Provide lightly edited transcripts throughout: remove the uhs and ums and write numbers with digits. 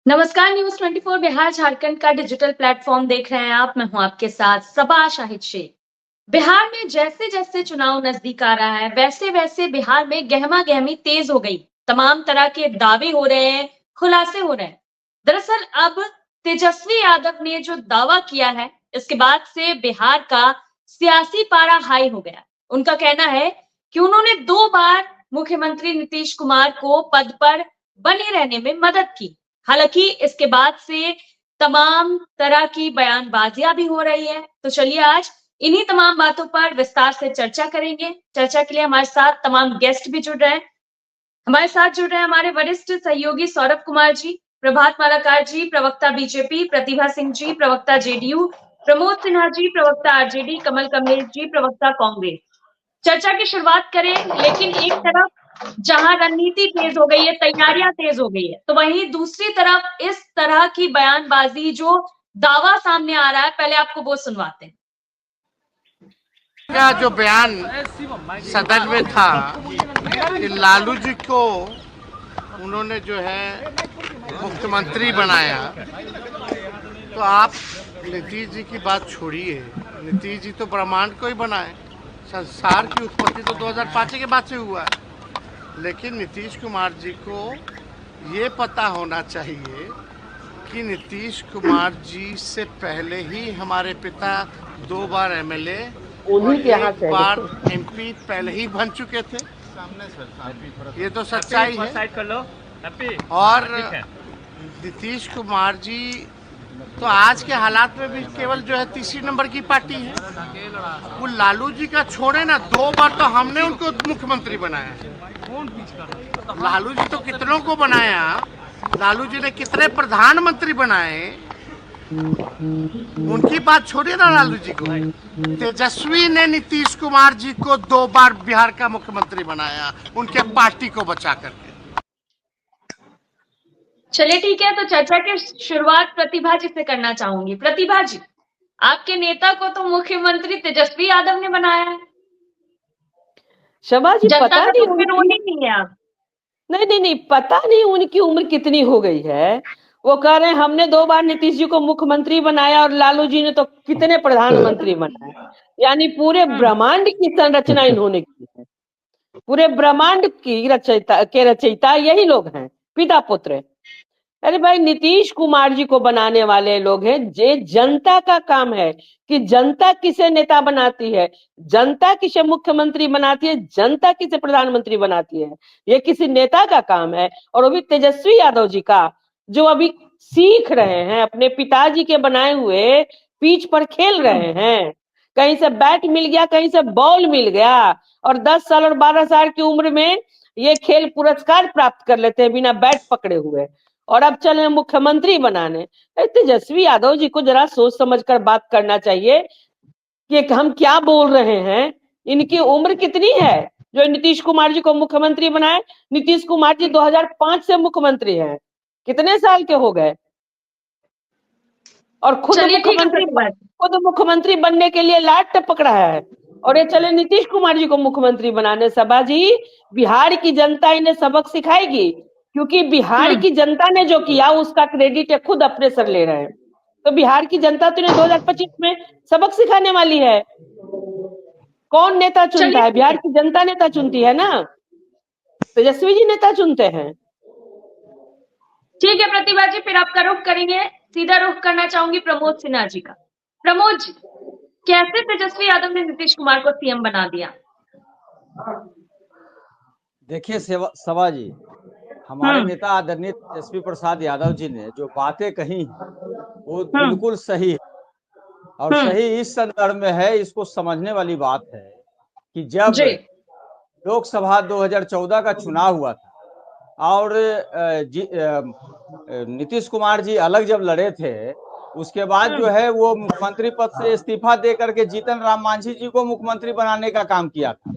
नमस्कार। न्यूज 24 बिहार झारखंड का digital platform देख रहे हैं आप। मैं हूं आपके साथ सबा शाहिद शेख। बिहार में जैसे जैसे चुनाव नजदीक आ रहा है वैसे वैसे बिहार में गहमा गहमी तेज हो गई। तमाम तरह के दावे हो रहे हैं, खुलासे हो रहे हैं। दरअसल अब तेजस्वी यादव ने जो दावा किया है इसके बाद से बिहार का सियासी पारा हाई हो गया। उनका कहना है कि उन्होंने 2 बार मुख्यमंत्री नीतीश कुमार को पद पर बने रहने में मदद की। हालांकि इसके बाद से तमाम तरह की बयानबाजियां भी हो रही है। तो चलिए आज इन्हीं तमाम बातों पर विस्तार से चर्चा करेंगे। चर्चा के लिए हमारे साथ तमाम गेस्ट भी जुड़ रहे हैं। हमारे साथ जुड़ रहे हैं हमारे वरिष्ठ सहयोगी सौरभ कुमार जी, प्रभात मालाकार जी, प्रवक्ता बीजेपी, प्रतिभा सिंह जी, प्रवक्ता जेडीयू, प्रमोद सिन्हा जी, प्रवक्ता आरजेडी, कमल कमलेश जी, प्रवक्ता कांग्रेस। चर्चा की शुरुआत करें, लेकिन एक तरफ जहां रणनीति तेज हो गई है, तैयारियां तेज हो गई है, तो वहीं दूसरी तरफ इस तरह की बयानबाजी जो दावा सामने आ रहा है, पहले आपको वो सुनवाते हैं। का जो बयान सदन में था कि लालू जी को उन्होंने जो है मुख्यमंत्री बनाया, तो आप नीतीश जी की बात छोड़िए। नीतीश जी तो ब्रह्मांड को ही बनाए। संसार की उत्पत्ति तो 2005 के बाद से हुआ है। लेकिन नीतीश कुमार जी को ये पता होना चाहिए कि नीतीश कुमार जी से पहले ही हमारे पिता 2 बार एमएलए और 1 बार एमपी पहले ही बन चुके थे। ये तो सच्चाई है। और नीतीश कुमार जी तो आज के हालात में भी केवल जो है तीसरी नंबर की पार्टी है। वो लालू जी का छोड़े ना, 2 बार तो हमने उनको मुख्यमंत्री बनाया। लालू जी तो कितनों को बनाया। लालू जी ने कितने प्रधानमंत्री बनाए, उनकी बात छोड़िए ना। लालू जी को तेजस्वी ने नीतीश कुमार जी को 2 बार बिहार का मुख्यमंत्री बनाया, उनके पार्टी को बचा करके। चलिए ठीक है, तो चर्चा की शुरुआत प्रतिभा जी से करना चाहूंगी। प्रतिभा जी, आपके नेता को तो मुख्यमंत्री तेजस्वी यादव ने बनाया है। शबा जी, जनता पता का नहीं तो उनकी, नहीं है आप। नहीं नहीं नहीं, पता नहीं उनकी उम्र कितनी हो गई है। वो कह रहे हैं हमने 2 बार नीतीश जी को मुख्यमंत्री बनाया और लालू जी ने तो कितने प्रधानमंत्री बनाए। यानी पूरे ब्रह्मांड की संरचना इन्होंने की है। पूरे ब्रह्मांड की रचयिता यही लोग हैं, पिता पुत्र। अरे भाई, नीतीश कुमार जी को बनाने वाले लोग हैं। जे जनता का काम है कि जनता किसे नेता बनाती है, जनता किसे मुख्यमंत्री बनाती है, जनता किसे प्रधानमंत्री बनाती है, ये किसी नेता का काम है। और वो भी तेजस्वी यादव जी का, जो अभी सीख रहे हैं, अपने पिताजी के बनाए हुए पिच पर खेल रहे हैं। कहीं से बैट मिल गया, कहीं से बॉल मिल गया, और 10 साल और 12 साल की उम्र में ये खेल पुरस्कार प्राप्त कर लेते हैं बिना बैट पकड़े हुए। और अब चले मुख्यमंत्री बनाने। तेजस्वी यादव जी को जरा सोच समझकर बात करना चाहिए कि हम क्या बोल रहे हैं। इनकी उम्र कितनी है जो नीतीश कुमार जी को मुख्यमंत्री बनाए? नीतीश कुमार जी 2005 से मुख्यमंत्री हैं। कितने साल के हो गए? और खुद मुख्यमंत्री बनने के लिए लाट टपक रहा है, और ये चले नीतीश कुमार जी को मुख्यमंत्री बनाने। सबा जी, बिहार की जनता इन्हें सबक सिखाएगी, क्योंकि बिहार की जनता ने जो किया उसका क्रेडिट ये खुद अपने सर ले रहे हैं। तो बिहार की जनता तो इन्हें 2025 में सबक सिखाने वाली है। कौन नेता चुनता है? बिहार की जनता नेता चुनती है ना, तेजस्वी जी नेता चुनते हैं। ठीक है प्रतिभा जी, फिर आपका रुख करेंगे। सीधा रुख करना चाहूंगी प्रमोद सिन्हा जी का। प्रमोद जी, कैसे तेजस्वी यादव ने नीतीश कुमार को सीएम बना दिया? देखिए सभा जी, हमारे नेता आदरणीय तेजस्वी प्रसाद यादव जी ने जो बातें कही वो बिल्कुल सही है। और सही इस संदर्भ में है, इसको समझने वाली बात है कि जब लोकसभा 2014 का चुनाव हुआ था और नीतीश कुमार जी अलग जब लड़े थे, उसके बाद जो है वो मुख्यमंत्री पद से इस्तीफा दे करके जीतन राम मांझी जी को मुख्यमंत्री बनाने का काम किया था।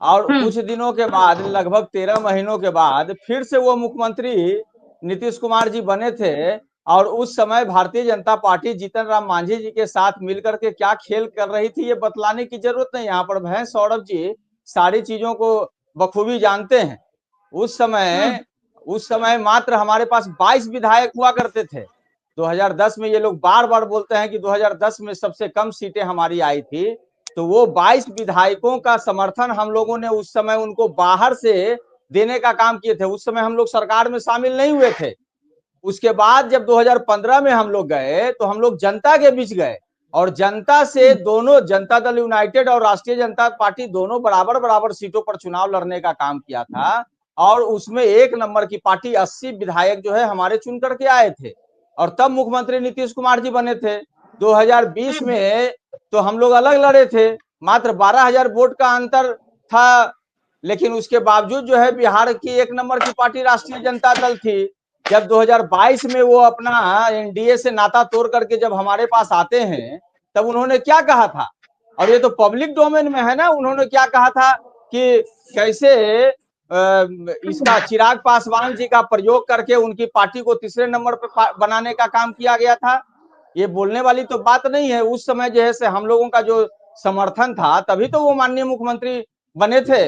और कुछ दिनों के बाद, लगभग 13 महीनों के बाद, फिर से वो मुख्यमंत्री नीतीश कुमार जी बने थे। और उस समय भारतीय जनता पार्टी जीतन राम मांझी जी के साथ मिलकर के क्या खेल कर रही थी, ये बतलाने की जरूरत नहीं। यहाँ पर भैंस सौरभ जी सारी चीजों को बखूबी जानते हैं। उस समय उस समय मात्र हमारे पास 22 विधायक हुआ करते थे। 2010 में ये लोग बार बार बोलते हैं कि 2010 में सबसे कम सीटें हमारी आई थी, तो वो 22 विधायकों का समर्थन हम लोगों ने उस समय उनको बाहर से देने का काम किए थे। उस समय हम लोग सरकार में शामिल नहीं हुए थे। उसके बाद जब 2015 में हम लोग गए तो हम लोग जनता के बीच गए और जनता से दोनों, जनता दल यूनाइटेड और राष्ट्रीय जनता पार्टी दोनों बराबर बराबर सीटों पर चुनाव लड़ने का काम किया था और उसमें एक नंबर की पार्टी 80 विधायक जो है हमारे चुन करके आए थे और तब मुख्यमंत्री नीतीश कुमार जी बने थे। 2020 में तो हम लोग अलग लड़े थे, मात्र 12,000 वोट का अंतर था, लेकिन उसके बावजूद जो है बिहार की एक नंबर की पार्टी राष्ट्रीय जनता दल थी। जब 2022 में वो अपना एनडीए से नाता तोड़ करके जब हमारे पास आते हैं तब उन्होंने क्या कहा था, और ये तो पब्लिक डोमेन में है ना, उन्होंने क्या कहा था कि कैसे इसका चिराग पासवान जी का प्रयोग करके उनकी पार्टी को तीसरे नंबर पर बनाने का काम किया गया था। ये बोलने वाली तो बात नहीं है। उस समय जो है से हम लोगों का जो समर्थन था तभी तो वो माननीय मुख्यमंत्री बने थे।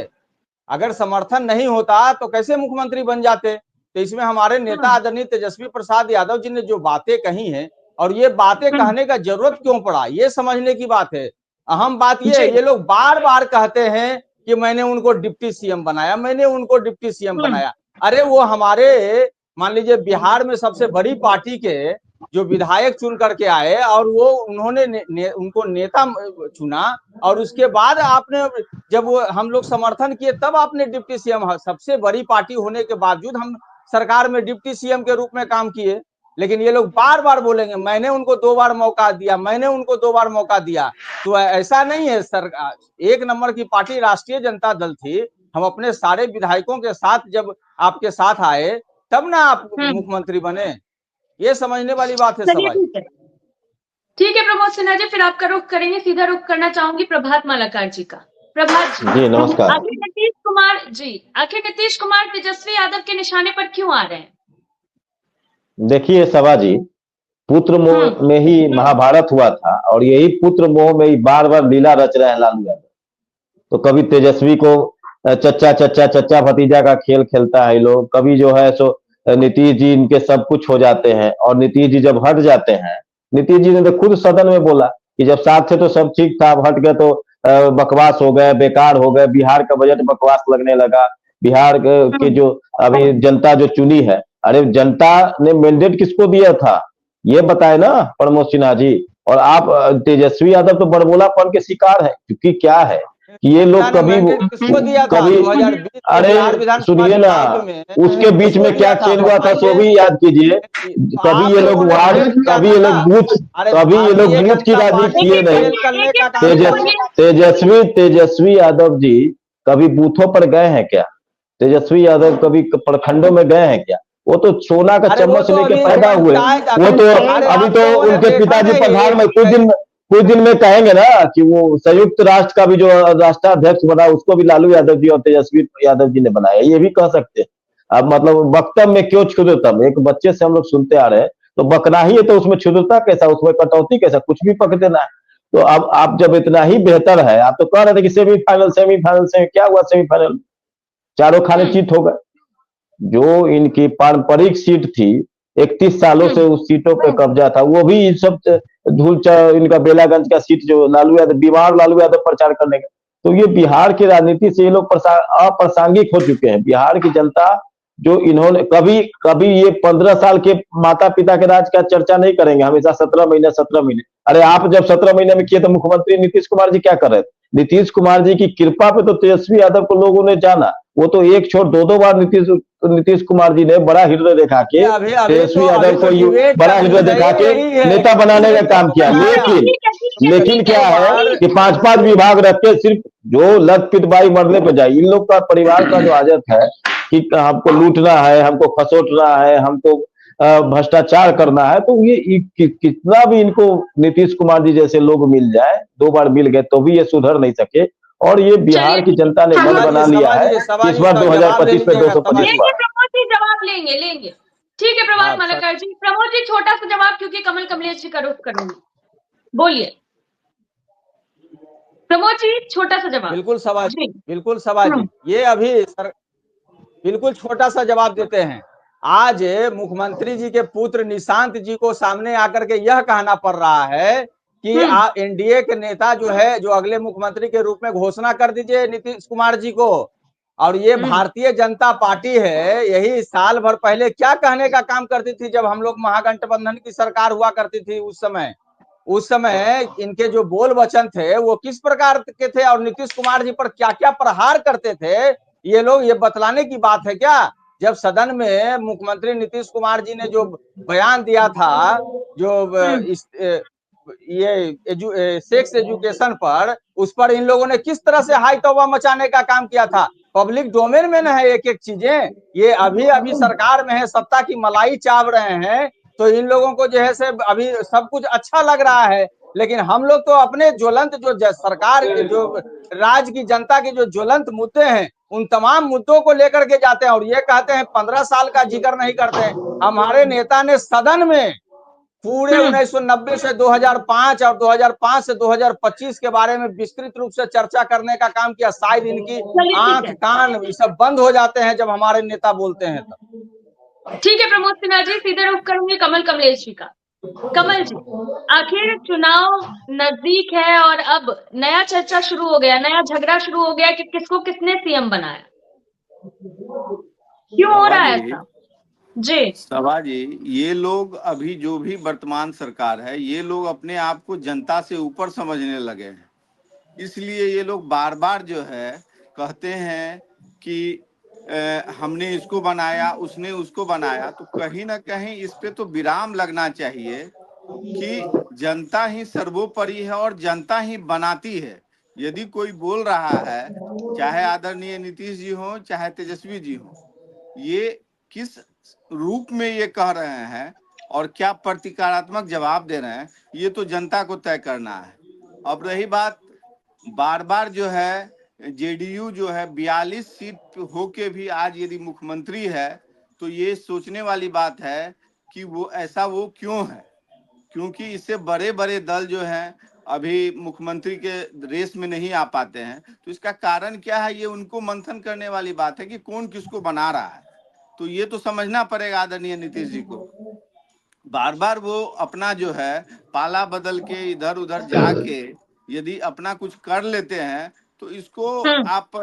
अगर समर्थन नहीं होता तो कैसे मुख्यमंत्री बन जाते। तो इसमें हमारे नेता आदरणीय तेजस्वी प्रसाद यादव जी ने जो बातें कही हैं, और ये बातें कहने का जरूरत क्यों पड़ा, ये समझने की बात है। अहम बात ये है, ये लोग बार बार कहते हैं कि मैंने उनको डिप्टी सीएम बनाया, मैंने उनको डिप्टी सीएम बनाया। अरे वो हमारे मान लीजिए बिहार में सबसे बड़ी पार्टी के जो विधायक चुन करके आए और वो उन्होंने उनको नेता चुना, और उसके बाद आपने जब वो हम लोग समर्थन किए तब आपने डिप्टी सीएम, सबसे बड़ी पार्टी होने के बावजूद हम सरकार में डिप्टी सीएम के रूप में काम किए। लेकिन ये लोग बार बार बोलेंगे मैंने उनको 2 बार मौका दिया, मैंने उनको 2 बार मौका दिया। तो ऐसा नहीं है। सरकार एक नंबर की पार्टी राष्ट्रीय जनता दल थी, हम अपने सारे विधायकों के साथ जब आपके साथ आए तब ना आप मुख्यमंत्री बने। ये समझने वाली बात है चलिए सवाल। ठीक है प्रमोद सिन्हा जी, फिर आपका रुख करेंगे, सीधा रुख करना चाहूंगी प्रभात मालाकार जी का। प्रभात जी नमस्कार। आखिर नीतीश कुमार तेजस्वी यादव के निशाने पर क्यों आ रहे हैं? देखिए सभा जी, पुत्र मोह में ही महाभारत हुआ था और यही पुत्र मोह में ही बार बार लीला रच रहे हैं लालू यादव। तो कभी तेजस्वी को चच्चा चच्चा चच्चा भतीजा का खेल खेलता है लोग, कभी जो है सो नीतीश जी इनके सब कुछ हो जाते हैं और नीतीश जी जब हट जाते हैं, नीतीश जी ने तो खुद सदन में बोला कि जब साथ थे तो सब ठीक था, अब हट गए तो बकवास हो गए, बेकार हो गए, बिहार का बजट बकवास लगने लगा। बिहार के जो अभी जनता जो चुनी है, अरे जनता ने मैंडेट किसको दिया था ये बताए ना प्रमोद सिन्हा जी। और आप तेजस्वी यादव तो बड़बोलापन के शिकार है, क्योंकि क्या है कि ये लोग कभी अरे सुनिए ना, उसके बीच में क्या खेल हुआ था सो भी याद कीजिए। कभी ये लोग वार्ड, कभी ये लोग बूथ, कभी ये लोग बूथ की राजनीति किए नहीं। तेजस्वी यादव जी कभी बूथों पर गए हैं क्या? तेजस्वी यादव कभी प्रखंडों में गए हैं क्या? वो तो सोना का चम्मच लेके पैदा हुए। वो तो अभी तो उनके पिताजी प्रधान में कुछ दिन में कहेंगे ना कि वो संयुक्त राष्ट्र का भी जो राष्ट्राध्यक्ष बना उसको भी लालू यादव जी और तेजस्वी यादव जी ने बनाया, ये भी कह सकते हैं। अब मतलब वक्तव्य में क्यों क्षुद्रतम, एक बच्चे से हम लोग सुनते आ रहे हैं तो बकना ही है, तो उसमें क्षुद्रता कैसा, उसमें कटौती कैसा, कुछ भी पक देना है। तो अब आप जब इतना ही बेहतर है, आप तो कह रहे थे कि सेमीफाइनल से क्या हुआ, सेमीफाइनल चारों खाने चीट हो गए। जो इनकी पारंपरिक सीट थी, 31 सालों से उस सीटों पे कब्जा था, वो भी सब धूल इनका बेलागंज का सीट जो लालू यादव, बीमार लालू यादव प्रचार करने का। तो ये बिहार की राजनीति से ये लोग अप्रासंगिक हो चुके हैं। बिहार की जनता जो इन्होंने कभी ये 15 साल के माता पिता के राज का चर्चा नहीं करेंगे, हमेशा 17 महीने। अरे आप जब 17 महीने में किए तो मुख्यमंत्री नीतीश कुमार जी क्या कर रहे थे? नीतीश कुमार जी की कृपा पे तो तेजस्वी यादव को लोगों ने जाना। वो तो एक छोड़ दो बार नीतीश कुमार जी ने बड़ा हृदय दिखा के तेजस्वी यादव को बड़ा हृदय दिखा के नेता बनाने का काम किया। लेकिन क्या है कि 5-5 विभाग रख के सिर्फ जो लत पिटवाई मरने पे जाए। इन लोग का परिवार का जो आदत है कि हमको लूटना है, हमको खसोटना है, हमको भ्रष्टाचार करना है, तो ये कितना भी इनको नीतीश कुमार जी जैसे लोग मिल जाए, 2 बार मिल गए तो भी ये सुधर नहीं सके। और ये बिहार की जनता ने मन बना लिया है कि इस बार 2025 में 225 जवाब लेंगे। ठीक है प्रभात मालाकार जी। प्रमोद जी छोटा सा जवाब, क्योंकि कमल कमलेश जी का रुख करूंगी, बोलिए प्रमोद जी, छोटा सा जवाब। बिल्कुल सवाल जी। ये अभी बिल्कुल छोटा सा जवाब देते हैं। आज मुख्यमंत्री जी के पुत्र निशांत जी को सामने आकर के यह कहना पड़ रहा है कि एनडीए के नेता जो है, जो अगले मुख्यमंत्री के रूप में घोषणा कर दीजिए नीतीश कुमार जी को। और ये भारतीय जनता पार्टी है, यही साल भर पहले क्या कहने का काम करती थी जब हम लोग महागठबंधन की सरकार हुआ करती थी। उस समय इनके जो बोल वचन थे वो किस प्रकार के थे और नीतीश कुमार जी पर क्या क्या प्रहार करते थे, ये लोग ये बतलाने की बात है क्या? जब सदन में मुख्यमंत्री नीतीश कुमार जी ने जो बयान दिया था, जो सेक्स एजुकेशन पर, उस पर इन लोगों ने किस तरह से हाई तौबा मचाने का काम किया था। पब्लिक डोमेन में न है एक एक चीजें, ये अभी अभी सरकार में है, सत्ता की मलाई चाव रहे हैं, तो इन लोगों को जो है से अभी सब कुछ अच्छा लग रहा है। लेकिन हम लोग तो अपने ज्वलंत जो सरकार के, जो राज्य की जनता के जो ज्वलंत मुद्दे हैं, उन तमाम मुद्दों को लेकर के जाते हैं और ये कहते हैं 15 साल का जिक्र नहीं करते हैं। हमारे नेता ने सदन में पूरे 1990 से 2005 और 2005 से 2025 के बारे में विस्तृत रूप से चर्चा करने का काम किया। शायद इनकी आंख कान ये सब बंद हो जाते हैं जब हमारे नेता बोलते हैं तब। ठीक है प्रमोद सिन्हा जी, सीधे रुख करूंगी कमल कमलेश जी का। कमल जी, आखिर चुनाव नजदीक है और अब नया चर्चा शुरू हो गया, नया झगड़ा शुरू हो गया कि किसको किसने सीएम बनाया। क्यों हो रहा है ऐसा? जी सभा जी, ये लोग अभी जो भी वर्तमान सरकार है, ये लोग अपने आप को जनता से ऊपर समझने लगे हैं। इसलिए ये लोग बार बार जो है कहते हैं कि हमने इसको बनाया, उसने उसको बनाया। तो कहीं ना कहीं इस पे तो विराम लगना चाहिए कि जनता ही सर्वोपरि है और जनता ही बनाती है। यदि कोई बोल रहा है, चाहे आदरणीय नीतीश जी हो चाहे तेजस्वी जी हो, ये किस रूप में ये कह रहे हैं और क्या प्रतिकारात्मक जवाब दे रहे हैं, ये तो जनता को तय करना है। अब रही बात, बार बार जो है जेडीयू जो है 42 सीट होके भी आज यदि मुख्यमंत्री है, तो ये सोचने वाली बात है कि वो ऐसा वो क्यों है। क्योंकि इससे बड़े बड़े दल जो हैं अभी मुख्यमंत्री के रेस में नहीं आ पाते हैं। तो इसका कारण क्या है, ये उनको मंथन करने वाली बात है कि कौन किसको बना रहा है। तो ये तो समझना पड़ेगा आदरणीय नीतीश जी को। बार बार वो अपना जो है पाला बदल के इधर उधर जाके यदि अपना कुछ कर लेते हैं, तो इसको आप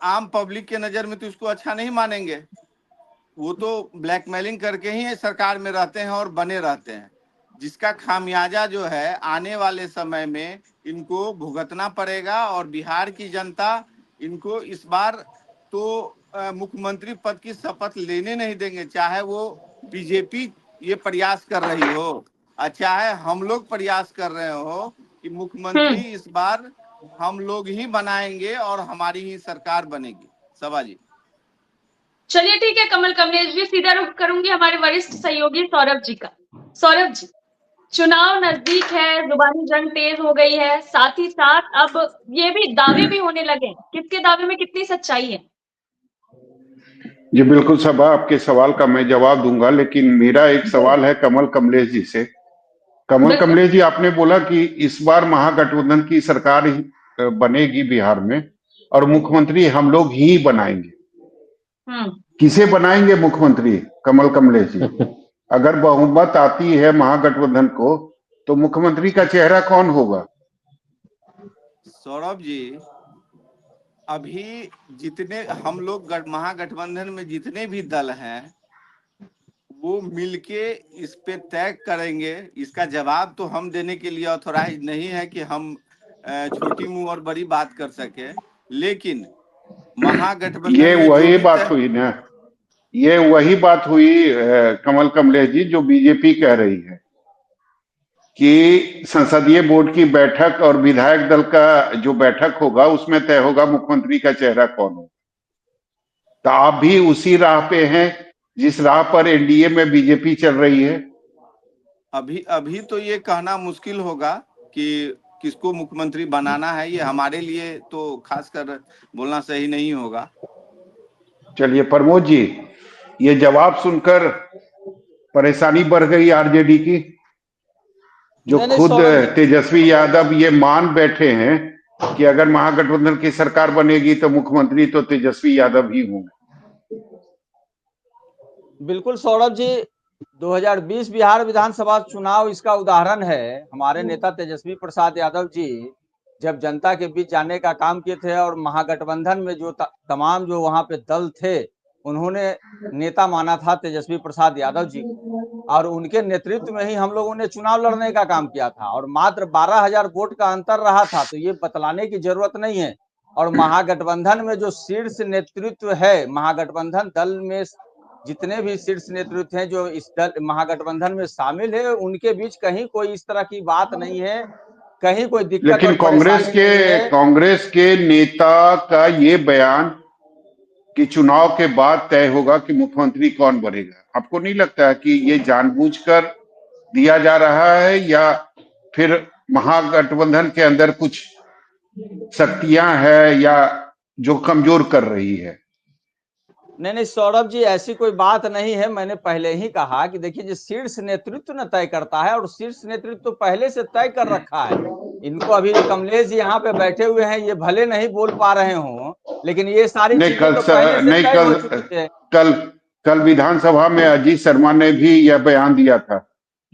आम पब्लिक के नजर में तो इसको अच्छा नहीं मानेंगे। वो तो ब्लैकमेलिंग करके ही सरकार में रहते हैं और बने रहते हैं, जिसका खामियाजा जो है आने वाले समय में इनको भुगतना पड़ेगा। और बिहार की जनता इनको इस बार तो मुख्यमंत्री पद की शपथ लेने नहीं देंगे, चाहे वो बीजेपी ये प्रयास कर रही हो, चाहे हम लोग प्रयास कर रहे हो कि मुख्यमंत्री इस बार हम लोग ही बनाएंगे और हमारी ही सरकार बनेगी। सभा जी, चलिए ठीक है कमल कमलेश जी, सीधा रुख करूंगी हमारे वरिष्ठ सहयोगी सौरभ जी का। सौरभ जी, चुनाव नजदीक है, जुबानी जंग तेज हो गई है, साथ ही साथ अब ये भी दावे भी होने लगे, किसके दावे में कितनी सच्चाई है? जी बिल्कुल सभा, आपके सवाल का मैं जवाब दूंगा, लेकिन मेरा एक सवाल है कमल कमलेश जी से। कमल कमलेश जी, आपने बोला कि इस बार महागठबंधन की सरकार ही बनेगी बिहार में और मुख्यमंत्री हम लोग ही बनाएंगे। किसे बनाएंगे मुख्यमंत्री कमल कमलेश जी? अगर बहुमत आती है महागठबंधन को, तो मुख्यमंत्री का चेहरा कौन होगा? सौरभ जी, अभी जितने हम लोग महागठबंधन में जितने भी दल हैं वो मिलके इस पे तय करेंगे। इसका जवाब तो हम देने के लिए ऑथोराइज नहीं है कि हम छोटी मुंह और बड़ी बात कर सके, लेकिन महागठबंधन ये वही बात हुई ना, ये वही बात हुई कमल कमलेश जी जो बीजेपी कह रही है कि संसदीय बोर्ड की बैठक और विधायक दल का जो बैठक होगा उसमें तय होगा मुख्यमंत्री का चेहरा कौन हो। तो आप भी उसी राह पे हैं जिस राह पर एनडीए में बीजेपी चल रही है। अभी तो ये कहना मुश्किल होगा कि किसको मुख्यमंत्री बनाना है, ये हमारे लिए तो खासकर बोलना सही नहीं होगा। चलिए प्रमोद जी, ये जवाब सुनकर परेशानी बढ़ गई आरजेडी की, जो खुद तेजस्वी यादव ये मान बैठे हैं कि अगर महागठबंधन की सरकार बनेगी तो मुख्यमंत्री तो तेजस्वी यादव ही होंगे। बिल्कुल सौरभ जी, 2020 बिहार विधानसभा चुनाव इसका उदाहरण है। हमारे नेता तेजस्वी प्रसाद यादव जी जब जनता के बीच जाने का काम किए थे और महागठबंधन में जो तमाम जो वहां पे दल थे, उन्होंने नेता माना था तेजस्वी प्रसाद यादव जी को, और उनके नेतृत्व में ही हम लोगों ने चुनाव लड़ने का काम किया था और मात्र 12,000 वोट का अंतर रहा था। तो ये बतलाने की जरूरत नहीं है। और महागठबंधन में जो शीर्ष नेतृत्व है, महागठबंधन दल में जितने भी शीर्ष नेतृत्व हैं जो इस दल महागठबंधन में शामिल है, उनके बीच कहीं कोई इस तरह की बात नहीं है, कहीं कोई दिक्कत लेकिन और परेशानी नहीं है। कांग्रेस के नेता का ये बयान कि चुनाव के बाद तय होगा कि मुख्यमंत्री कौन बनेगा, आपको नहीं लगता है कि ये जानबूझकर दिया जा रहा है या फिर महागठबंधन के अंदर कुछ शक्तियां हैं या जो कमजोर कर रही है? नहीं सौरभ जी, ऐसी कोई बात नहीं है। मैंने पहले ही कहा कि देखिए, जो शीर्ष नेतृत्व न तय करता है, और शीर्ष नेतृत्व तो पहले से तय कर रखा है। इनको अभी जो कमलेश जी यहाँ पे बैठे हुए हैं, ये भले नहीं बोल पा रहे हों, लेकिन ये सारी नहीं, चीजें तो पहले से तय हो चुकी है। कल विधानसभा में अजीत शर्मा ने भी यह बयान दिया था,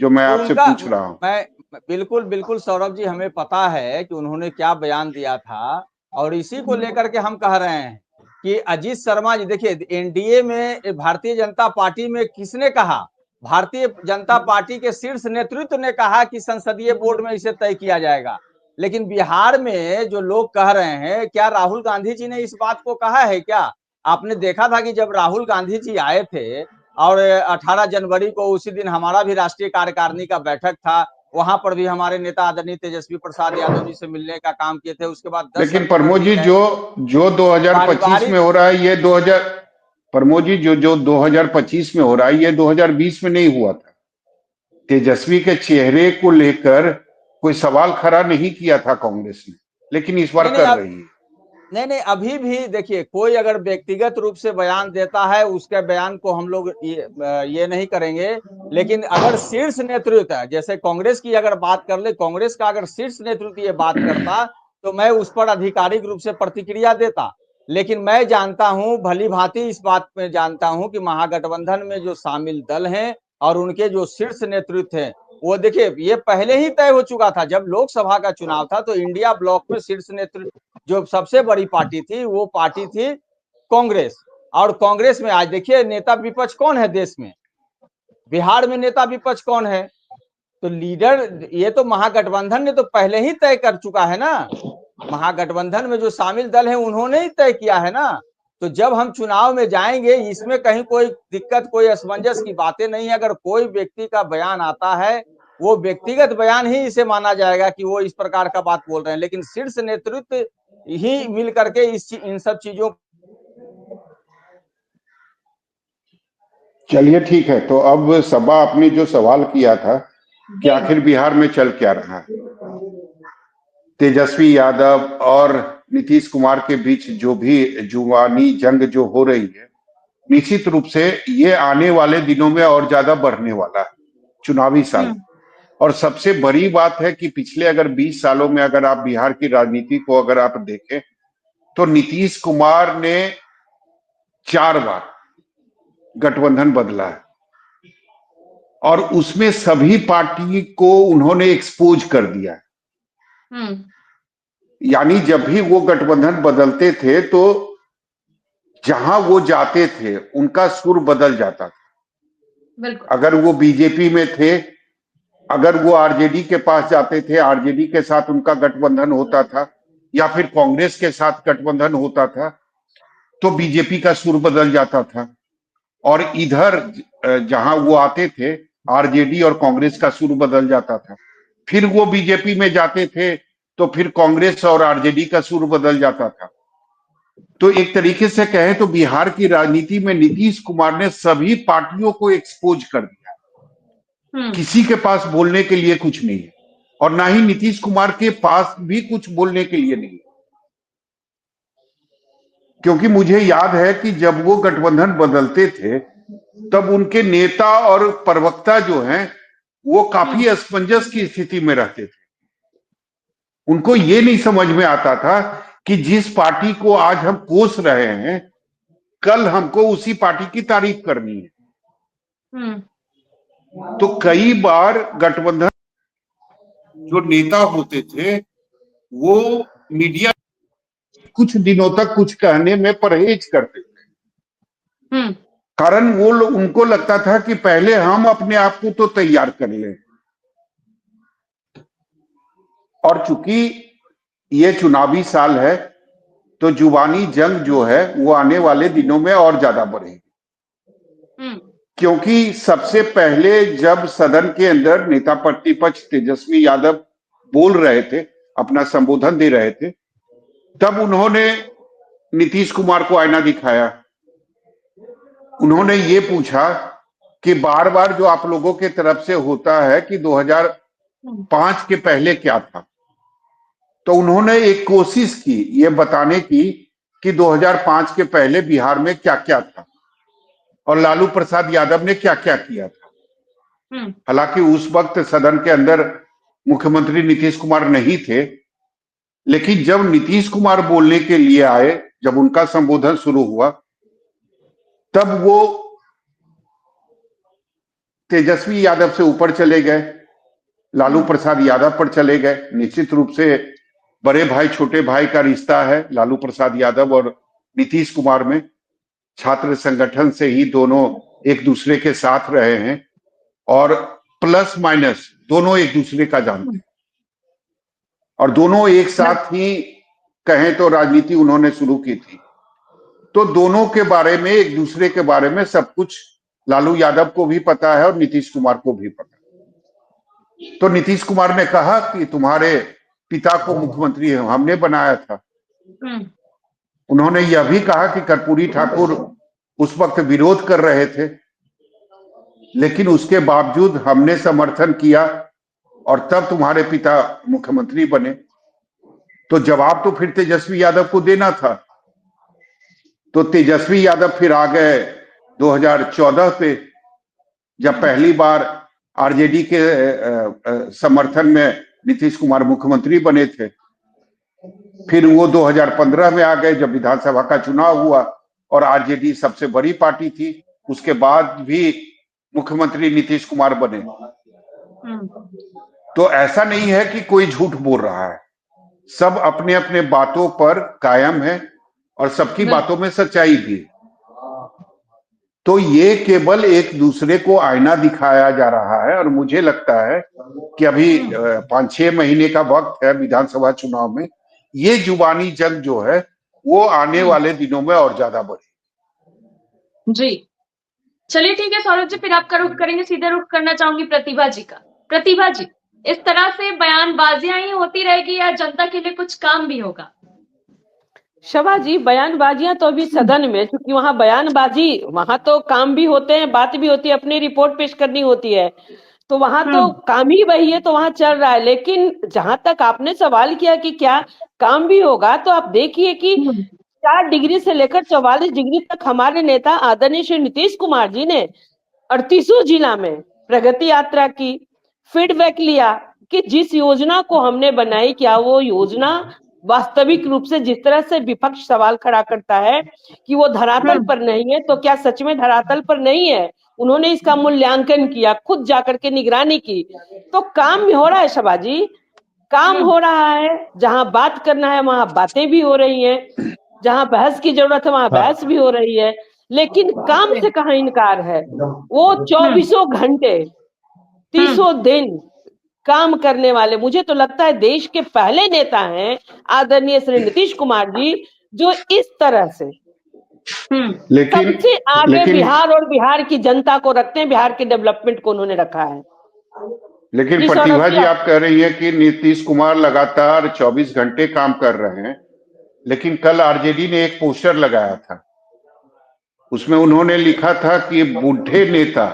जो मैं तो आपसे उनका पूछ रहा हूँ। मैं बिल्कुल बिल्कुल सौरभ जी, हमें पता है कि उन्होंने क्या बयान दिया था, और इसी को लेकर के हम कह रहे हैं कि अजीत शर्मा जी, देखिए एनडीए में भारतीय जनता पार्टी में किसने कहा? भारतीय जनता पार्टी के शीर्ष नेतृत्व ने कहा कि संसदीय बोर्ड में इसे तय किया जाएगा। लेकिन बिहार में जो लोग कह रहे हैं, क्या राहुल गांधी जी ने इस बात को कहा है क्या? आपने देखा था कि जब राहुल गांधी जी आए थे और 18 जनवरी को उसी दिन हमारा भी राष्ट्रीय कार्यकारिणी का बैठक था, वहां पर भी हमारे नेता आदरणीय तेजस्वी प्रसाद यादव जी से मिलने का काम किए थे। उसके बाद 10 लेकिन सितंबर प्रमोद जी, जो 2025 में हो रहा है, ये 2000 प्रमोद जी, जो 2025 में हो रहा है, ये 2020 में नहीं हुआ था। तेजस्वी के चेहरे को लेकर कोई सवाल खड़ा नहीं किया था कांग्रेस ने, लेकिन इस बार कर रही है। नहीं, अभी भी देखिए, कोई अगर व्यक्तिगत रूप से बयान देता है, उसके बयान को हम लोग ये नहीं करेंगे। लेकिन अगर शीर्ष नेतृत्व है, जैसे कांग्रेस की अगर बात कर ले, कांग्रेस का अगर शीर्ष नेतृत्व ये बात करता, तो मैं उस पर आधिकारिक रूप से प्रतिक्रिया देता। लेकिन मैं जानता हूं, भली भांति इस बात में जानता हूं कि महागठबंधन में जो शामिल दल हैं और उनके जो शीर्ष नेतृत्व हैं, वो देखिए, ये पहले ही तय हो चुका था। जब लोकसभा का चुनाव था तो इंडिया ब्लॉक में शीर्ष नेतृत्व जो सबसे बड़ी पार्टी थी, वो पार्टी थी कांग्रेस। और कांग्रेस में आज देखिए, नेता विपक्ष कौन है देश में? बिहार में नेता विपक्ष कौन है? तो लीडर, ये तो महागठबंधन ने तो पहले ही तय कर चुका है ना। महागठबंधन में जो शामिल दल हैं, उन्होंने ही तय किया है ना। तो जब हम चुनाव में जाएंगे, इसमें कहीं कोई दिक्कत, कोई असमंजस की बातें नहीं है। अगर कोई व्यक्ति का बयान आता है, वो व्यक्तिगत बयान ही इसे माना जाएगा कि वो इस प्रकार का बात बोल रहे हैं। लेकिन शीर्ष नेतृत्व ही मिल करके इन सब चीजों। चलिए ठीक है, तो अब सबा, आपने जो सवाल किया था कि आखिर बिहार में चल क्या रहा है, तेजस्वी यादव और नीतीश कुमार के बीच जो भी जुबानी जंग जो हो रही है, निश्चित रूप से ये आने वाले दिनों में और ज्यादा बढ़ने वाला है, चुनावी साल। और सबसे बड़ी बात है कि पिछले अगर 20 सालों में अगर आप बिहार की राजनीति को अगर आप देखें, तो नीतीश कुमार ने 4 बार गठबंधन बदला है, और उसमें सभी पार्टी को उन्होंने एक्सपोज कर दिया है। यानी जब भी वो गठबंधन बदलते थे, तो जहां वो जाते थे उनका सुर बदल जाता था। अगर वो बीजेपी में थे, अगर वो आरजेडी के पास जाते थे, आरजेडी के साथ उनका गठबंधन होता था, या फिर कांग्रेस के साथ गठबंधन होता था, तो बीजेपी का सुर बदल जाता था। और इधर जहां वो आते थे, आरजेडी और कांग्रेस का सुर बदल जाता था। फिर वो बीजेपी में जाते थे, तो फिर कांग्रेस और आरजेडी का सुर बदल जाता था। तो एक तरीके से कहें तो बिहार की राजनीति में नीतीश कुमार ने सभी पार्टियों को एक्सपोज कर दिया। किसी के पास बोलने के लिए कुछ नहीं है, और ना ही नीतीश कुमार के पास भी कुछ बोलने के लिए नहीं है। क्योंकि मुझे याद है कि जब वो गठबंधन बदलते थे, तब उनके नेता और प्रवक्ता जो हैं, वो काफी असमंजस की स्थिति में रहते थे। उनको ये नहीं समझ में आता था कि जिस पार्टी को आज हम कोस रहे हैं, कल हमको उसी पार्टी की तारीफ करनी है। तो कई बार गठबंधन जो नेता होते थे वो मीडिया कुछ दिनों तक कुछ कहने में परहेज करते थे, कारण वो उनको लगता था कि पहले हम अपने आप को तो तैयार कर लें। और चूंकि ये चुनावी साल है तो जुबानी जंग जो है वो आने वाले दिनों में और ज्यादा बढ़ेगी, क्योंकि सबसे पहले जब सदन के अंदर नेता प्रतिपक्ष तेजस्वी यादव बोल रहे थे, अपना संबोधन दे रहे थे, तब उन्होंने नीतीश कुमार को आईना दिखाया। उन्होंने ये पूछा कि बार बार जो आप लोगों के तरफ से होता है कि 2005 के पहले क्या था, तो उन्होंने एक कोशिश की ये बताने की कि 2005 के पहले बिहार में क्या क्या था और लालू प्रसाद यादव ने क्या क्या किया था। हालांकि उस वक्त सदन के अंदर मुख्यमंत्री नीतीश कुमार नहीं थे, लेकिन जब नीतीश कुमार बोलने के लिए आए, जब उनका संबोधन शुरू हुआ, तब वो तेजस्वी यादव से ऊपर चले गए, लालू प्रसाद यादव पर चले गए। निश्चित रूप से बड़े भाई छोटे भाई का रिश्ता है लालू प्रसाद यादव और नीतीश कुमार में। छात्र संगठन से ही दोनों एक दूसरे के साथ रहे हैं और प्लस माइनस दोनों एक दूसरे का जानते हैं, और दोनों एक साथ ही कहें तो राजनीति उन्होंने शुरू की थी। तो दोनों के बारे में, एक दूसरे के बारे में सब कुछ लालू यादव को भी पता है और नीतीश कुमार को भी पता है। तो नीतीश कुमार ने कहा कि तुम्हारे पिता को मुख्यमंत्री हमने बनाया था। उन्होंने यह भी कहा कि कर्पूरी ठाकुर उस वक्त विरोध कर रहे थे, लेकिन उसके बावजूद हमने समर्थन किया और तब तुम्हारे पिता मुख्यमंत्री बने। तो जवाब तो फिर तेजस्वी यादव को देना था। तो तेजस्वी यादव फिर आ गए 2014 पे, जब पहली बार आरजेडी के समर्थन में नीतीश कुमार मुख्यमंत्री बने थे। फिर वो 2015 में आ गए जब विधानसभा का चुनाव हुआ और आरजेडी सबसे बड़ी पार्टी थी, उसके बाद भी मुख्यमंत्री नीतीश कुमार बने। तो ऐसा नहीं है कि कोई झूठ बोल रहा है, सब अपने अपने बातों पर कायम है और सबकी बातों में सच्चाई भी है। तो ये केवल एक दूसरे को आईना दिखाया जा रहा है और मुझे लगता है कि अभी 5-6 महीने का वक्त है विधानसभा चुनाव में, ये जुबानी जंग जो है वो आने वाले दिनों में और ज्यादा बढ़ेगी। जी चलिए ठीक है सौरभ जी, फिर आपका रुख करेंगे, सीधे रुख करना चाहूंगी प्रतिभा जी का। प्रतिभा जी, इस तरह से बयानबाजियां ही होती रहेगी या जनता के लिए कुछ काम भी होगा? शबा जी, बयानबाजियां तो अभी सदन में, क्योंकि वहां बयानबाजी, वहां तो काम भी होते हैं, बात भी होती है, अपनी रिपोर्ट पेश करनी होती है, तो वहां तो काम ही वही है, तो वहां चल रहा है। लेकिन जहां तक आपने सवाल किया कि क्या काम भी होगा, तो आप देखिए कि 4 डिग्री से लेकर 44 डिग्री तक हमारे नेता आदरणीय श्री नीतीश कुमार जी ने 38 जिला में प्रगति यात्रा की, फीडबैक लिया कि जिस योजना को हमने बनाई, क्या वो योजना वास्तविक रूप से, जिस तरह से विपक्ष सवाल खड़ा करता है कि वो धरातल पर नहीं है, तो क्या सच में धरातल पर नहीं है? उन्होंने इसका मूल्यांकन किया, खुद जाकर के निगरानी की, तो काम भी हो रहा है शबा जी, काम हो रहा है। जहां बात करना है वहां बातें भी हो रही हैं, जहां बहस की जरूरत है वहां बहस भी हो रही है, लेकिन काम से कहाँ इनकार है? वो 24 घंटे 30 दिन काम करने वाले, मुझे तो लगता है देश के पहले नेता हैं आदरणीय श्री नीतीश कुमार जी, जो इस तरह से सबसे आगे बिहार और बिहार की जनता को रखते हैं, बिहार के डेवलपमेंट को उन्होंने रखा है। लेकिन प्रतिभा जी, आप कह रही है कि नीतीश कुमार लगातार 24 घंटे काम कर रहे हैं, लेकिन कल आरजेडी ने एक पोस्टर लगाया था, उसमें उन्होंने लिखा था कि बूढ़े नेता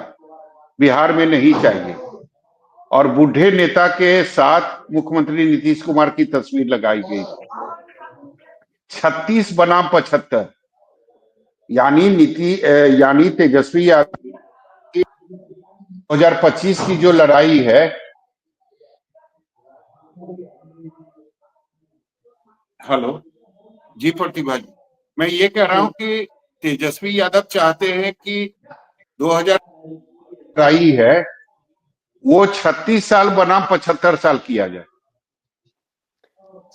बिहार में नहीं चाहिए, और बूढ़े नेता के साथ मुख्यमंत्री नीतीश कुमार की तस्वीर लगाई गई। 36 बनाम 75, यानी तेजस्वी यादव 2025 की जो लड़ाई है, हेलो जी प्रतिभा जी, मैं ये कह रहा हूं कि तेजस्वी यादव चाहते हैं कि 2000 आई है वो 36 साल बना 75 साल किया जाए।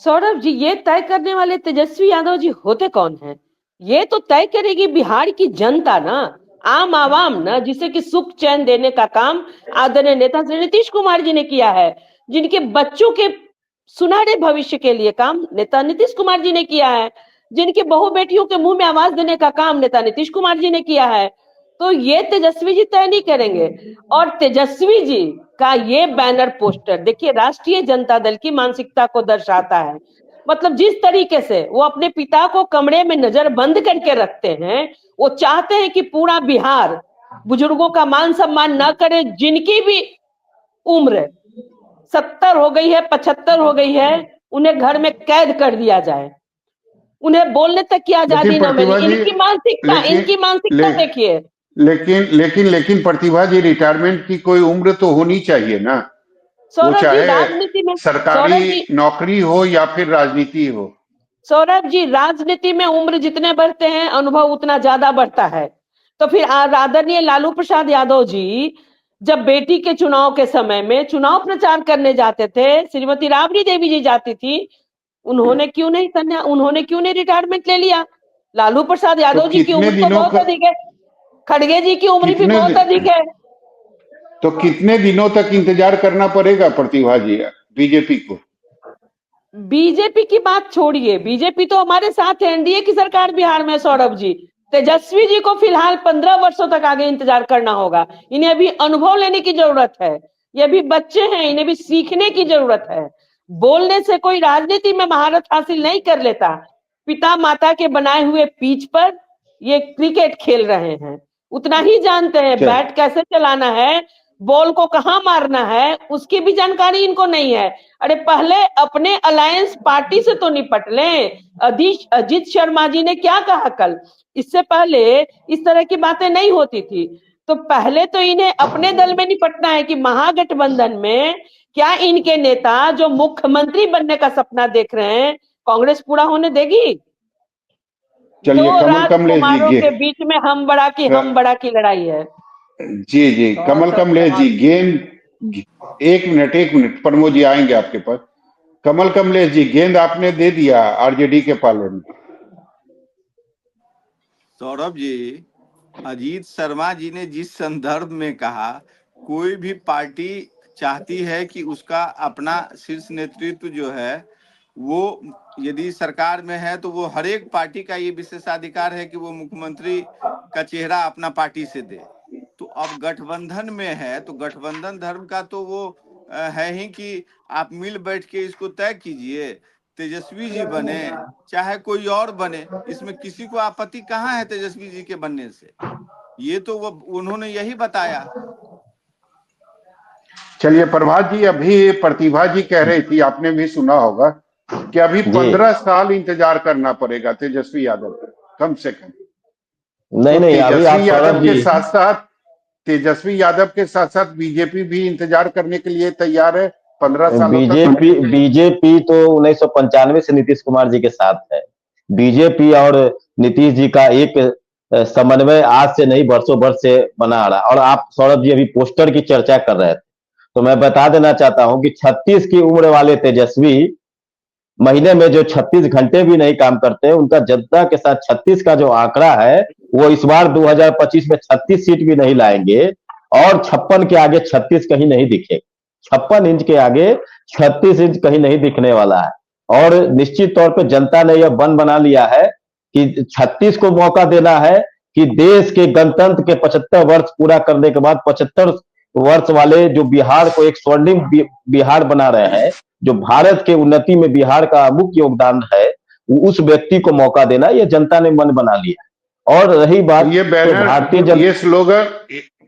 सौरभ जी, ये तय करने वाले तेजस्वी यादव जी होते कौन हैं? ये तो तय करेगी बिहार की जनता ना, आम आवाम ना, जिसे कि सुख चैन देने का काम आदरणीय नेता श्री नीतीश कुमार जी ने किया है, जिनके बच्चों के सुनहरे भविष्य के लिए काम नेता नीतीश कुमार जी ने किया है, जिनके बहू बेटियों के मुंह में आवाज देने का काम नेता नीतीश कुमार जी ने किया है। तो ये तेजस्वी जी तय नहीं करेंगे। और तेजस्वी जी का ये बैनर पोस्टर देखिए, राष्ट्रीय जनता दल की मानसिकता को दर्शाता है। मतलब जिस तरीके से वो अपने पिता को कमरे में नजर बंद करके रखते हैं, वो चाहते हैं कि पूरा बिहार बुजुर्गों का मान सम्मान न करे, जिनकी भी उम्र 70 हो गई है, 75 हो गई है, उन्हें घर में कैद कर दिया जाए, उन्हें बोलने तक की आजादी न मिले। इनकी मानसिकता देखिए। लेकिन प्रतिभा जी, रिटायरमेंट की कोई उम्र तो होनी चाहिए ना, वो सौरभ जी, चाहे राजनीति में सरकारी नौकरी हो या फिर राजनीति हो। सौरभ जी, राजनीति में उम्र जितने बढ़ते हैं, अनुभव उतना ज्यादा बढ़ता है। तो फिर आदरणीय लालू प्रसाद यादव जी जब बेटी के चुनाव के समय में चुनाव प्रचार करने जाते थे, श्रीमती राबड़ी देवी जी जाती थी, उन्होंने क्यों नहीं रिटायरमेंट ले लिया? लालू प्रसाद यादव जी की उम्र तो बहुत अधिक है, खड़गे जी की उम्र भी बहुत अधिक है। तो कितने दिनों तक इंतजार करना पड़ेगा प्रतिभा जी बीजेपी को? बीजेपी की बात छोड़िए, बीजेपी तो हमारे साथ है, एनडीए की सरकार बिहार में। सौरभ जी, तेजस्वी जी को फिलहाल 15 वर्षों तक आगे इंतजार करना होगा। इन्हें अभी अनुभव लेने की जरूरत है, ये भी बच्चे हैं, इन्हें भी सीखने की जरूरत है। बोलने से कोई राजनीति में महारत हासिल नहीं कर लेता। पिता माता के बनाए हुए पिच पर ये क्रिकेट खेल रहे हैं, उतना ही जानते हैं। बैट कैसे चलाना है, बॉल को कहां मारना है, उसकी भी जानकारी इनको नहीं है। अरे पहले अपने अलायंस पार्टी से तो निपट लें। अजीत शर्मा जी ने क्या कहा कल, इससे पहले इस तरह की बातें नहीं होती थी। तो पहले तो इन्हें अपने दल में निपटना है कि महागठबंधन में क्या इनके नेता जो मुख्यमंत्री बनने का सपना देख रहे हैं, कांग्रेस पूरा होने देगी? चलिए, दो कमल कमलेश राजकुमारों जी के बीच में हम बड़ा की लड़ाई है। जी कमल कमलेश जी, गेंद एक मिनट प्रमोद जी आएंगे आपके पास। कमल कमलेश जी, गेंद आपने दे दिया आरजेडी के पार्लर में। सौरभ जी, अजीत शर्मा जी ने जिस संदर्भ में कहा, कोई भी पार्टी चाहती है कि उसका अपना शीर्ष नेतृत्व जो है वो यदि सरकार में है तो वो हर एक पार्टी का ये विशेषाधिकार है कि वो मुख्यमंत्री का चेहरा अपना पार्टी से दे। तो अब गठबंधन में है तो गठबंधन धर्म का तो वो है ही कि आप मिल बैठ के इसको तय कीजिए, तेजस्वी जी बने चाहे कोई और बने, इसमें किसी को आपत्ति कहाँ है तेजस्वी जी के बनने से। ये तो वो उन्होंने यही बताया। चलिए प्रभात जी, अभी प्रतिभा जी कह रही थी, आपने भी सुना होगा कि अभी 15 साल इंतजार करना पड़ेगा तेजस्वी यादव को, कम से कम। नहीं, अभी आप सौरभ जी, तेजस्वी यादव के साथ साथ बीजेपी भी इंतजार करने के लिए तैयार है 15 सालों बीजेपी तो 1995 से नीतीश कुमार जी के साथ है। बीजेपी और नीतीश जी का एक समन्वय आज से नहीं, वर्षों वर्ष से बना आ रहा। और आप सौरभ जी अभी पोस्टर की चर्चा कर रहे थे, तो मैं बता देना चाहता हूं कि 36 की उम्र वाले तेजस्वी महीने में जो 36 घंटे भी नहीं काम करते, उनका जनता के साथ 36 का जो आंकड़ा है वो इस बार 2025 में 36 सीट भी नहीं लाएंगे और 56 के आगे 36 कहीं नहीं दिखेगा। 56 इंच के आगे 36 इंच कहीं नहीं दिखने वाला है। और निश्चित तौर पे जनता ने यह बन बना लिया है कि 36 को मौका देना है कि देश के गणतंत्र के 75 वर्ष पूरा करने के बाद 75 वर्ष वाले जो बिहार को एक स्वर्णिम बिहार बना रहे हैं, जो भारत के उन्नति में बिहार का मुख्य योगदान है, उस व्यक्ति को मौका देना, ये जनता ने मन बना लिया। और रही बात ये बैनर, ये स्लोगन,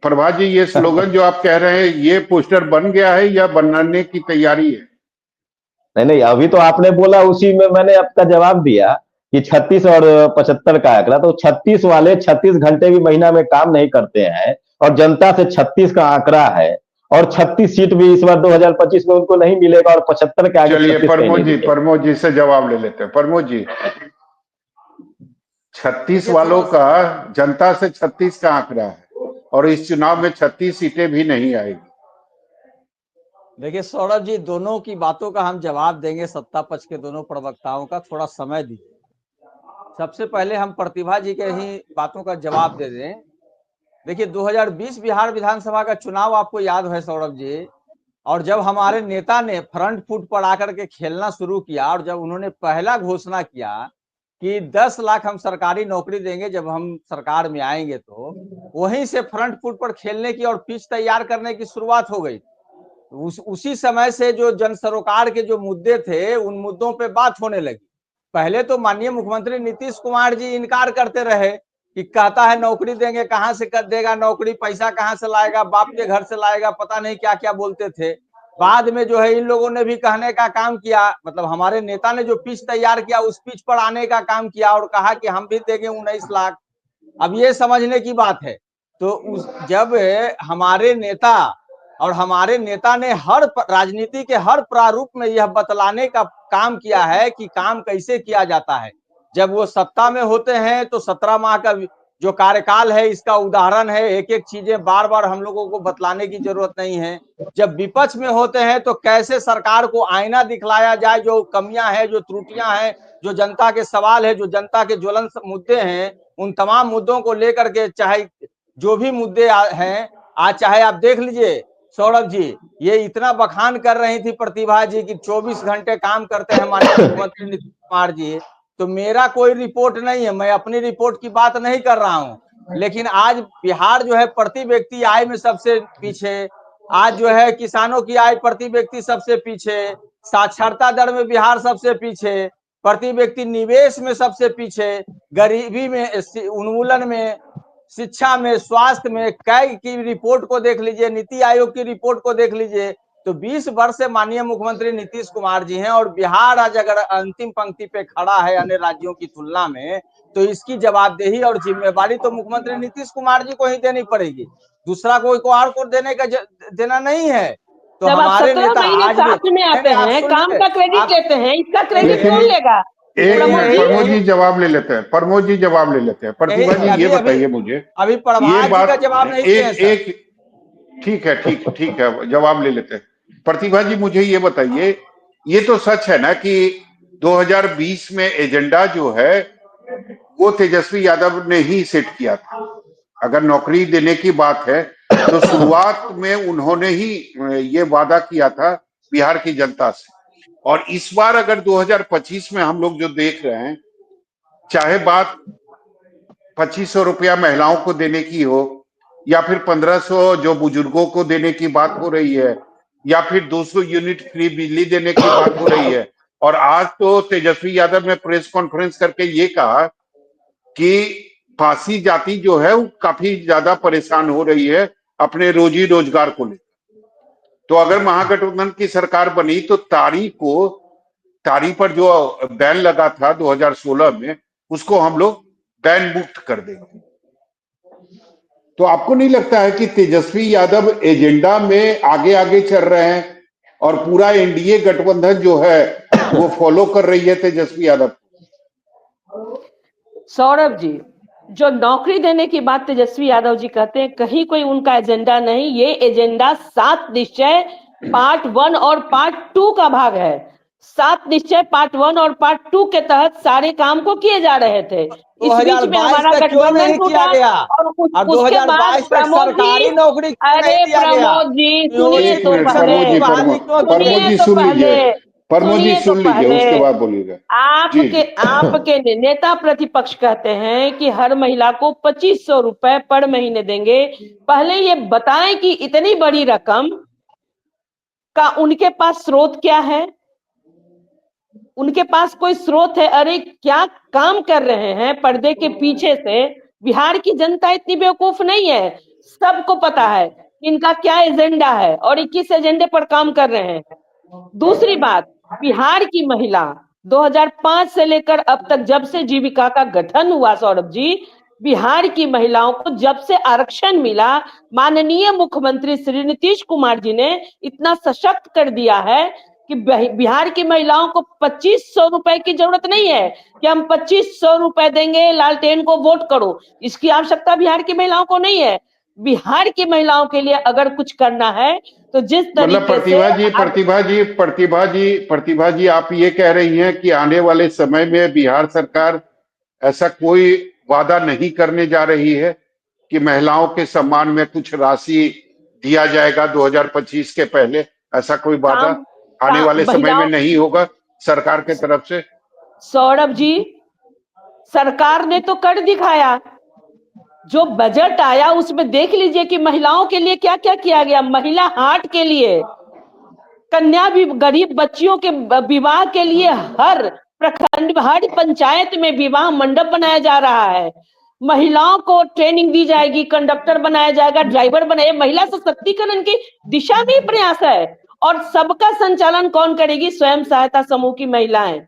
प्रभात जी, ये स्लोगन जो आप कह रहे हैं, ये पोस्टर बन गया है या बनने की तैयारी है? नहीं, अभी तो आपने बोला, उसी में मैंने आपका जवाब दिया कि 36 और 75 का आंकड़ा। तो 36 वाले 36 घंटे भी महीना में काम नहीं करते हैं और जनता से 36 का आंकड़ा है और 36 सीट भी इस बार 2025 में उनको नहीं मिलेगा और 75 के आगे। चलिए प्रमोद जी से जवाब ले लेते हैं। प्रमोद जी, 36 वालों का जनता से 36 का आंकड़ा है और इस चुनाव में 36 सीटें भी नहीं आएगी। देखिए सौरभ जी, दोनों की बातों का हम जवाब देंगे, सत्ता पक्ष के दोनों प्रवक्ताओं का, थोड़ा समय दीजिए। सबसे पहले हम प्रतिभा जी के ही बातों का जवाब दे दें। देखिए 2020 बिहार विधानसभा का चुनाव आपको याद है सौरभ जी, और जब हमारे नेता ने फ्रंट फुट पर आकर के खेलना शुरू किया और जब उन्होंने पहला घोषणा किया कि 10 लाख हम सरकारी नौकरी देंगे जब हम सरकार में आएंगे, तो वहीं से फ्रंट फुट पर खेलने की और पिच तैयार करने की शुरुआत हो गई। उसी समय से जो जन सरोकार के जो मुद्दे थे उन मुद्दों पे बात होने लगी। पहले तो माननीय मुख्यमंत्री नीतीश कुमार जी इनकार करते रहे कि कहता है नौकरी देंगे, कहां से कर देगा नौकरी, पैसा कहां से लाएगा, बाप के घर से लाएगा, पता नहीं क्या क्या बोलते थे। बाद में जो है इन लोगों ने भी कहने का काम किया, मतलब हमारे नेता ने जो पिच तैयार किया उस पिच पर आने का काम किया और कहा कि हम भी देंगे 19 लाख। अब ये समझने की बात है। तो जब हमारे नेता और हमारे नेता ने हर राजनीति के हर प्रारूप में यह बतलाने का काम किया है कि काम कैसे किया जाता है। जब वो सत्ता में होते हैं तो 17 माह का जो कार्यकाल है इसका उदाहरण है, एक एक चीजें बार बार हम लोगों को बतलाने की जरूरत नहीं है। जब विपक्ष में होते हैं तो कैसे सरकार को आईना दिखलाया जाए, जो कमियां हैं, जो त्रुटियां हैं, जो जनता के सवाल है, जो जनता के ज्वलंत मुद्दे हैं, उन तमाम मुद्दों को लेकर के चाहे जो भी मुद्दे हैं, आज चाहे आप देख लीजिए सौरभ जी, ये इतना बखान कर रही थी प्रतिभा जी कि 24 घंटे काम करते हैं माननीय मुख्यमंत्री नीतीश कुमार जी। तो मेरा कोई रिपोर्ट नहीं है, मैं अपनी रिपोर्ट की बात नहीं कर रहा हूं, लेकिन आज बिहार जो है प्रति व्यक्ति आय में सबसे पीछे, आज जो है किसानों की आय प्रति व्यक्ति सबसे पीछे, साक्षरता दर में बिहार सबसे पीछे, प्रति व्यक्ति निवेश में सबसे पीछे, गरीबी में, उन्मूलन में, शिक्षा में, स्वास्थ्य में, कई की रिपोर्ट को देख लीजिए, नीति आयोग की रिपोर्ट को देख लीजिए। तो 20 वर्ष से माननीय मुख्यमंत्री नीतीश कुमार जी हैं और बिहार आज अगर अंतिम पंक्ति पे खड़ा है अन्य राज्यों की तुलना में, तो इसकी जवाबदेही और जिम्मेवारी तो मुख्यमंत्री नीतीश कुमार जी को ही देनी पड़ेगी, दूसरा कोई को और को देना नहीं है। तो जब आप हमारे 17 नेता महीने आज भी साथ में आते हैं, काम का क्रेडिट लेते हैं, इसका क्रेडिट लेकिन कौन लेगा? एक प्रमोद मिनट, जी, प्रमोद जी जवाब ले लेते हैं, प्रमोद जी जवाब ले लेते हैं। प्रतिभा जी ये बताइए मुझे, अभी प्रभात ये जी का बात जवाब नहीं दिए एक सर। एक ठीक है, ठीक है, जवाब ले लेते हैं। प्रतिभा जी मुझे ये बताइए, ये तो सच है ना कि 2020 में एजेंडा जो है वो तेजस्वी यादव ने ही सेट किया था। अगर नौकरी देने की बात है तो शुरुआत में उन्होंने ही ये वादा किया था बिहार की जनता से। और इस बार अगर 2025 में हम लोग जो देख रहे हैं, चाहे बात 2500 रुपया महिलाओं को देने की हो, या फिर 1500 जो बुजुर्गों को देने की बात हो रही है, या फिर 200 यूनिट फ्री बिजली देने की बात हो रही है, और आज तो तेजस्वी यादव ने प्रेस कॉन्फ्रेंस करके ये कहा कि फांसी जाति जो है वो काफी ज्यादा परेशान हो रही है अपने रोजी रोजगार को लेकर। तो अगर महागठबंधन की सरकार बनी तो तारी पर जो बैन लगा था 2016 में, उसको हम लोग बैन मुक्त कर देंगे। तो आपको नहीं लगता है कि तेजस्वी यादव एजेंडा में आगे आगे चल रहे हैं और पूरा एनडीए गठबंधन जो है वो फॉलो कर रही है तेजस्वी यादव? सौरभ जी, जो नौकरी देने की बात तेजस्वी यादव जी कहते हैं, कहीं कोई उनका एजेंडा नहीं, ये एजेंडा 7 निश्चय पार्ट 1 और पार्ट 2 का भाग है। 7 निश्चय पार्ट 1 और पार्ट 2 के तहत सारे काम को किए जा रहे थे। इस बीच में हमारा गठबंधन टूटा और उसके बाद प्रमोद जी, अरे प्रमोद जी सुनिए तो पहले, प्रमोद जी सुन लीजिए, प्रमोद जी सुन लीजिए, उसके बाद बोलिएगा। आपके नेता प्रतिपक्ष कहते हैं कि हर महिला को 2500 रुपए पर महीने देंगे। पहले ये बताएं कि इतनी बड़ी रकम का उनके पास स्रोत क्या है, उनके पास कोई स्रोत है? अरे क्या काम कर रहे हैं पर्दे के पीछे से। बिहार की जनता इतनी बेवकूफ नहीं है, सबको पता है इनका क्या एजेंडा है और 21 एजेंडे पर काम कर रहे हैं। दूसरी बात, बिहार की महिला 2005 से लेकर अब तक जब से जीविका का गठन हुआ सौरभ जी, बिहार की महिलाओं को जब से आरक्षण मिला, माननीय मुख्यमंत्री श्री नीतीश कुमार जी ने इतना सशक्त कर दिया है कि बिहार की महिलाओं को 2500 रुपए की जरूरत नहीं है कि हम 2500 रुपए देंगे लालटेन को वोट करो, इसकी आवश्यकता बिहार की महिलाओं को नहीं है। बिहार की महिलाओं के लिए अगर कुछ करना है तो जिस मतलब तरीके से प्रतिभा जी आप ये कह रही हैं कि आने वाले समय में बिहार सरकार ऐसा कोई वादा नहीं करने जा रही है कि महिलाओं के सम्मान में कुछ राशि दिया जाएगा 2025 के पहले, ऐसा कोई वादा आने वाले समय में नहीं होगा सरकार के तरफ से? सौरभ जी, सरकार ने तो कर दिखाया। जो बजट आया उसमें देख लीजिए कि महिलाओं के लिए क्या क्या किया गया। महिला हाट के लिए, कन्या भी, गरीब बच्चियों के विवाह के लिए हर प्रखंड, हर पंचायत में विवाह मंडप बनाया जा रहा है। महिलाओं को ट्रेनिंग दी जाएगी, कंडक्टर बनाया जाएगा, ड्राइवर बनाए। महिला सशक्तिकरण की दिशा में प्रयास है। और सबका संचालन कौन करेगी? स्वयं सहायता समूह की महिलाएं।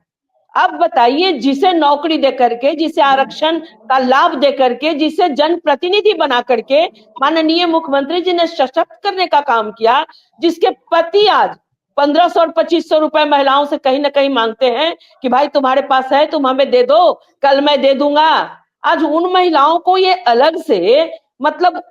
अब बताइए, जिसे नौकरी दे करके, जिसे आरक्षण का लाभ दे करके, जिसे जनप्रतिनिधि बना करके माननीय मुख्यमंत्री जी ने सशक्त करने का काम किया, जिसके पति आज 1500 और 2500 रुपए महिलाओं से कहीं ना कहीं मांगते हैं कि भाई तुम्हारे पास है, तुम हमें दे दो, कल मैं दे दूंगा। आज उन महिलाओं को ये अलग से मतलब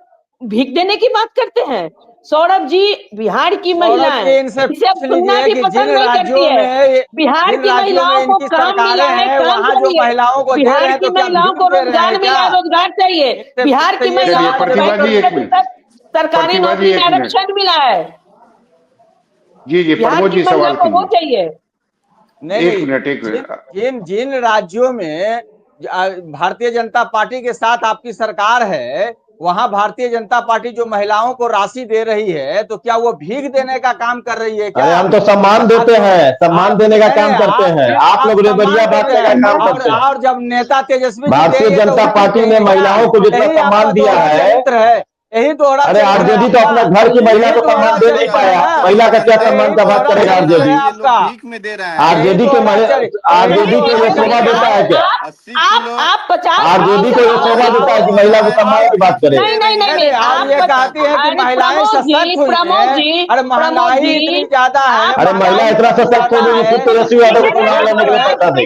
भीख देने की बात करते हैं। सौरभ जी, बिहार की महिलाएं इनसे इसे पूछ सुनना लीजिए भी कि पसंद नहीं करती है। बिहार जिन की राज्यों में महिलाओं को इनकी काम मिला सरकारें है, हैं काम वहां जो चाहिए। महिलाओं को दे रहे बिहार हैं की तो क्या महिलाओं भीख को दे रहे रोजगार हैं मिला क्या? है, रोजगार चाहिए। इससे बिहार की पूछिए महिलाओं को प्रतिभा जी, एक मिनट। सरकारी प्रतिभा जी, नौकरी में एक मिनट। आरक्षण मिला है। जी बिहार प्रमोद की जी महिला सवाल को वो कीजिए। चाहिए। नहीं एक नहीं, मिनट जिन जिन राज्यों में भारतीय जनता पार्टी के साथ आपकी सरकार है, वहां भारतीय जनता पार्टी जो महिलाओं को राशि दे रही है, तो क्या वो भीख देने का काम कर रही है क्या? अरे हम तो सम्मान देते हैं, सम्मान देने का काम करते हैं। आप लोग रेबरिया सम्मान देते बांटने का हैं। काम करते हैं। और जब नेता तेजस्वी जी भारतीय देंगे तो जनता वो पार्टी ने देंगे क्या? महिलाओं को जितना यही सम्मान आपका दिया दोहरा है, चरित्र है, यही दोहरा अरे चरित्र है आरजेडी तो आपका। अपना घर की महिला यही को दोहरा सम्मान दे नहीं चरित्र पाया। है ना? महिला का क्या अरे सम्मान यही का बात दोहरा करेगा चरित्र आरजेडी? है ये लोग आपका। भीख में दे रहे हैं। आरजेडी के आरजेडी को ये शोभा देता है क्या? 80 किलो आप 50 आरजेडी को ये शोभा देता है कि महिला को सम्मान की बात करे? नहीं नहीं नहीं नहीं नहीं, आप ये कहती है कि अरे महिलाएं सशक्त हुई प्रमोद हैं। जी, अरे महंगाई इतनी ज्यादा है, अरे महिला इतना सशक्त हो गई कि तेजस्वी यादव को चुनाव लड़ने के लिए पता नहीं।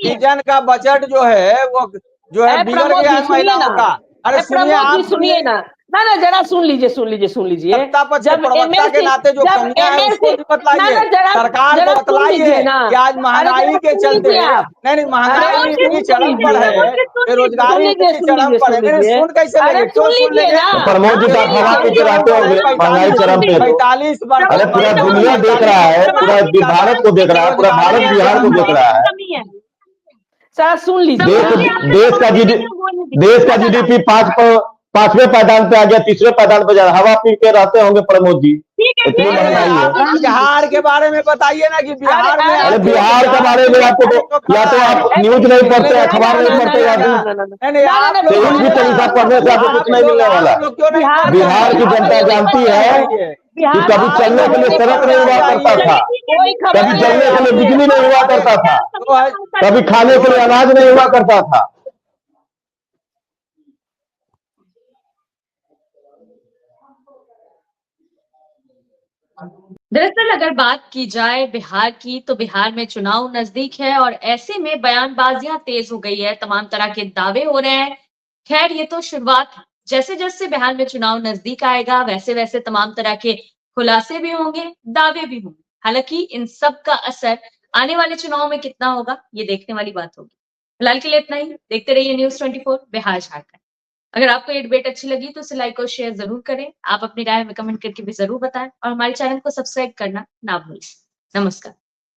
किचन का बजट जो है वो जो है बिगड़ प्रमोद गया जी है सुनिए महिलाओं ना, का। अरे सुनिए, प्रमोद आप जी सुनिए ना, ना जरा सुन लीजिए। सत्ता पक्ष के जब प्रवक्ता के नाते जो जब कमियां है उसको एमएलसी, भी बतलाइए, ना सरकार को जरा सुन बतलाइए लीजिए ना। कि आज अरे महंगाई जरा के सुन चलते, लीजिए आप। नहीं महंगाई अरे इतनी सुन चरम पर लीजिए, है, बेरोजगारी इतनी चरम पर है। नहीं सुन कैसे अरे लेंगे? क्यों सुन सुन लीजिए लेंगे? ना। तो प्रमोद जी तो अफवाह के रहते होंगे महंगाई चरम पे। 45 अरे पूरा दुनिया देख रहा है, पूरा भारत को देख रहा है, पूरा भारत बिहार को देख रहा है। सर सुन लीजिए। देश का जीडीपी 5वें पायदान पे आ गया, 3रे पायदान पे जा रहा है। हवा पी के रहते होंगे प्रमोद जी, इतनी महंगाई है। आप बिहार के बारे में बताइए ना कि बिहार में अरे बिहार के बारे में आपको या तो आप न्यूज नहीं पढ़ते, अखबार नहीं पढ़ते, या तेईस भी तरीका पढ़ने से आपको कुछ नहीं मिलने वाला। बिहार की जनता जानती है कि कभी चलने के लिए सड़क नहीं हुआ करता था, कभी चलने के लिए बिजली नहीं हुआ करता था, कभी खाने के लिए अनाज नहीं हुआ करता था। दरअसल अगर बात की जाए बिहार की, तो बिहार में चुनाव नजदीक है और ऐसे में बयानबाजियां तेज हो गई है, तमाम तरह के दावे हो रहे हैं। खैर ये तो शुरुआत है, जैसे जैसे बिहार में चुनाव नजदीक आएगा वैसे वैसे तमाम तरह के खुलासे भी होंगे, दावे भी होंगे। हालांकि इन सब का असर आने वाले चुनाव में कितना होगा, ये देखने वाली बात होगी। फिलहाल के लिए इतना ही। देखते रहिए न्यूज़ 24 बिहार झारखंड। अगर आपको ये डिबेट अच्छी लगी तो इसे लाइक और शेयर जरूर करें। आप अपनी राय में कमेंट करके भी जरूर बताएं और हमारे चैनल को सब्सक्राइब करना ना भूलें। नमस्कार।